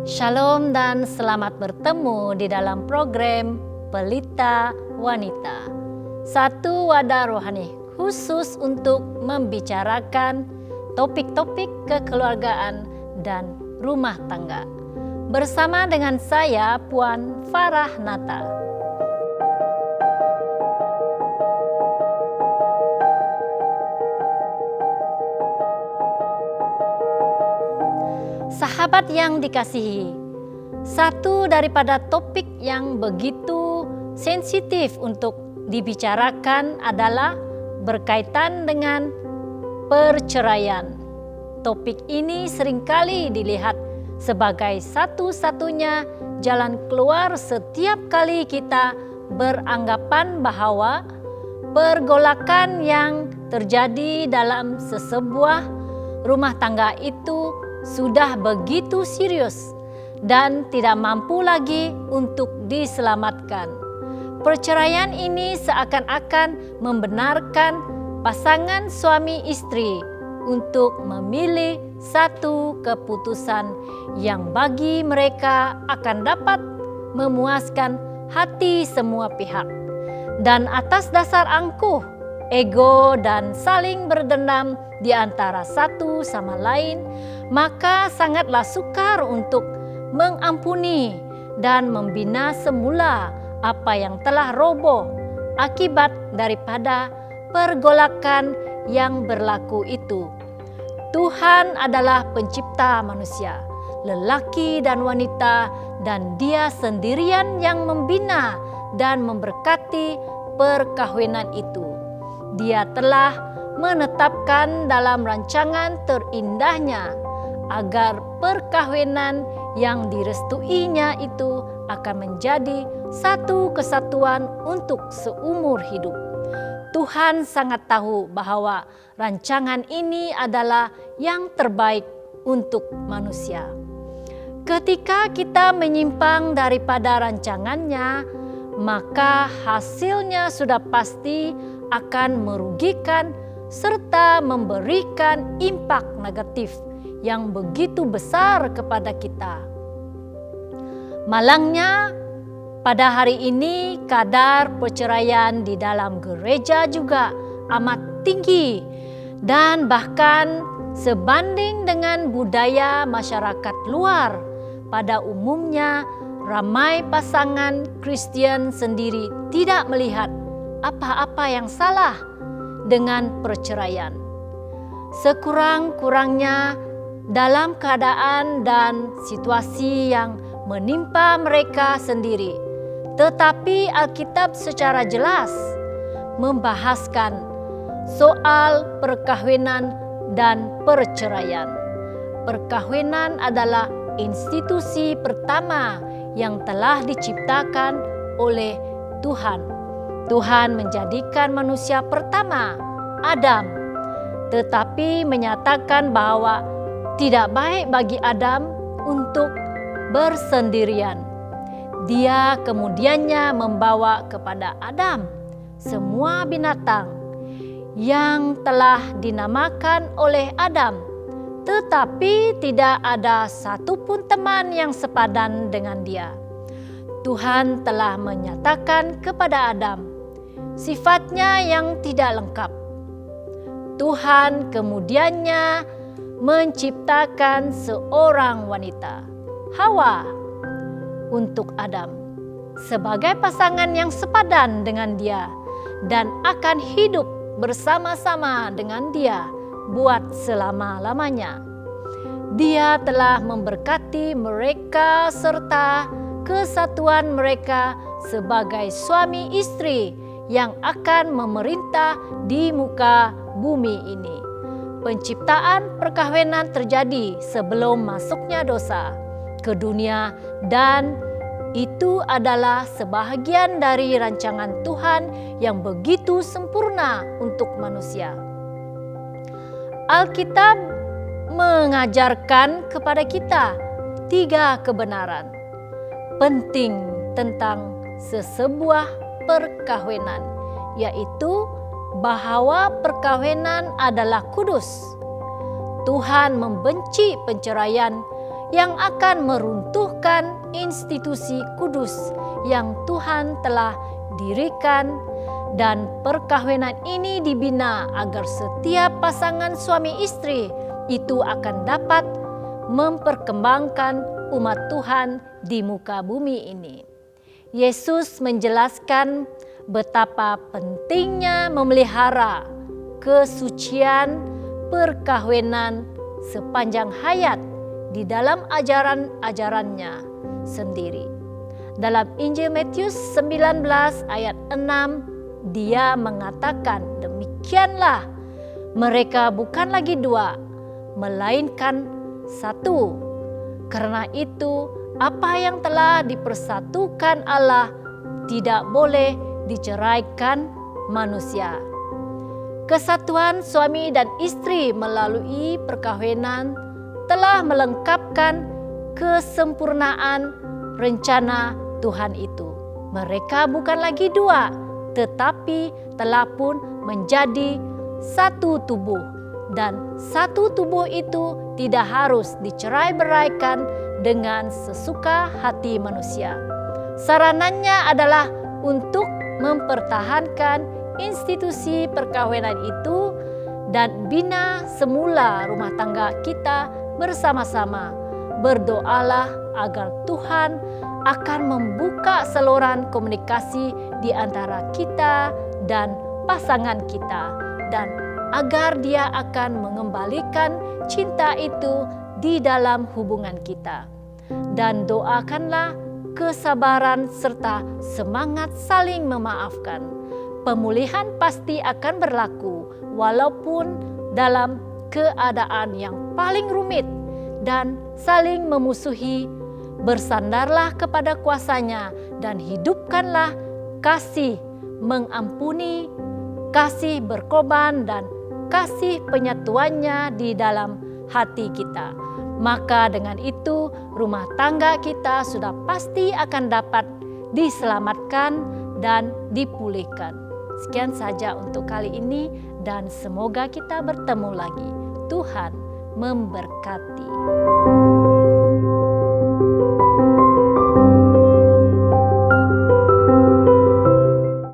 Shalom dan selamat bertemu di dalam program Pelita Wanita. Satu wadah rohani khusus untuk membicarakan topik-topik kekeluargaan dan rumah tangga. Bersama dengan saya Puan Farah Nata. Sahabat yang dikasihi, satu daripada topik yang begitu sensitif untuk dibicarakan adalah berkaitan dengan perceraian. Topik ini seringkali dilihat sebagai satu-satunya jalan keluar setiap kali kita beranggapan bahwa pergolakan yang terjadi dalam sesebuah rumah tangga itu sudah begitu serius dan tidak mampu lagi untuk diselamatkan. Perceraian ini seakan-akan membenarkan pasangan suami istri untuk memilih satu keputusan yang bagi mereka akan dapat memuaskan hati semua pihak. Dan atas dasar angkuh, ego dan saling berdendam di antara satu sama lain, maka sangatlah sukar untuk mengampuni dan membina semula apa yang telah roboh akibat daripada pergolakan yang berlaku itu. Tuhan adalah pencipta manusia, lelaki dan wanita, dan Dia sendirian yang membina dan memberkati perkawinan itu. Dia telah menetapkan dalam rancangan terindahnya agar perkawinan yang direstuinya itu akan menjadi satu kesatuan untuk seumur hidup. Tuhan sangat tahu bahwa rancangan ini adalah yang terbaik untuk manusia. Ketika kita menyimpang daripada rancangannya, maka hasilnya sudah pasti akan merugikan serta memberikan impak negatif yang begitu besar kepada kita. Malangnya, pada hari ini kadar perceraian di dalam gereja juga amat tinggi dan bahkan sebanding dengan budaya masyarakat luar. Pada umumnya, ramai pasangan Kristen sendiri tidak melihat apa-apa yang salah dengan perceraian. Sekurang-kurangnya dalam keadaan dan situasi yang menimpa mereka sendiri. Tetapi Alkitab secara jelas membahaskan soal perkawinan dan perceraian. Perkawinan adalah institusi pertama yang telah diciptakan oleh Tuhan. Tuhan menjadikan manusia pertama, Adam, tetapi menyatakan bahwa tidak baik bagi Adam untuk bersendirian. Dia kemudiannya membawa kepada Adam semua binatang yang telah dinamakan oleh Adam, tetapi tidak ada satupun teman yang sepadan dengan dia. Tuhan telah menyatakan kepada Adam sifatnya yang tidak lengkap. Tuhan kemudiannya menciptakan seorang wanita, Hawa, untuk Adam sebagai pasangan yang sepadan dengan dia dan akan hidup bersama-sama dengan dia buat selama-lamanya. Dia telah memberkati mereka serta kesatuan mereka sebagai suami istri yang akan memerintah di muka bumi ini. Penciptaan perkawinan terjadi sebelum masuknya dosa ke dunia dan itu adalah sebahagian dari rancangan Tuhan yang begitu sempurna untuk manusia. Alkitab mengajarkan kepada kita 3 kebenaran penting tentang sesebuah perkawinan, yaitu bahwa perkawinan adalah kudus. Tuhan membenci perceraian yang akan meruntuhkan institusi kudus yang Tuhan telah dirikan, dan perkawinan ini dibina agar setiap pasangan suami istri itu akan dapat memperkembangkan umat Tuhan di muka bumi ini. Yesus menjelaskan betapa pentingnya memelihara kesucian perkawinan sepanjang hayat di dalam ajaran-ajarannya sendiri. Dalam Injil Matius 19 ayat 6, dia mengatakan, demikianlah mereka bukan lagi dua, melainkan satu. Karena itu, apa yang telah dipersatukan Allah tidak boleh diceraikan manusia. Kesatuan suami dan istri melalui perkawinan telah melengkapkan kesempurnaan rencana Tuhan itu. Mereka bukan lagi dua, tetapi telah pun menjadi satu tubuh. Dan satu tubuh itu tidak harus dicerai-beraikan dengan sesuka hati manusia. Saranannya adalah untuk mempertahankan institusi perkawinan itu dan bina semula rumah tangga kita bersama-sama. Berdoalah agar Tuhan akan membuka saluran komunikasi di antara kita dan pasangan kita, dan agar Dia akan mengembalikan cinta itu di dalam hubungan kita. Dan doakanlah kesabaran serta semangat saling memaafkan. Pemulihan pasti akan berlaku walaupun dalam keadaan yang paling rumit dan saling memusuhi. Bersandarlah kepada kuasa-Nya dan hidupkanlah kasih mengampuni, kasih berkorban, dan kasih penyatuannya di dalam hati kita. Maka dengan itu rumah tangga kita sudah pasti akan dapat diselamatkan dan dipulihkan. Sekian saja untuk kali ini dan semoga kita bertemu lagi. Tuhan memberkati.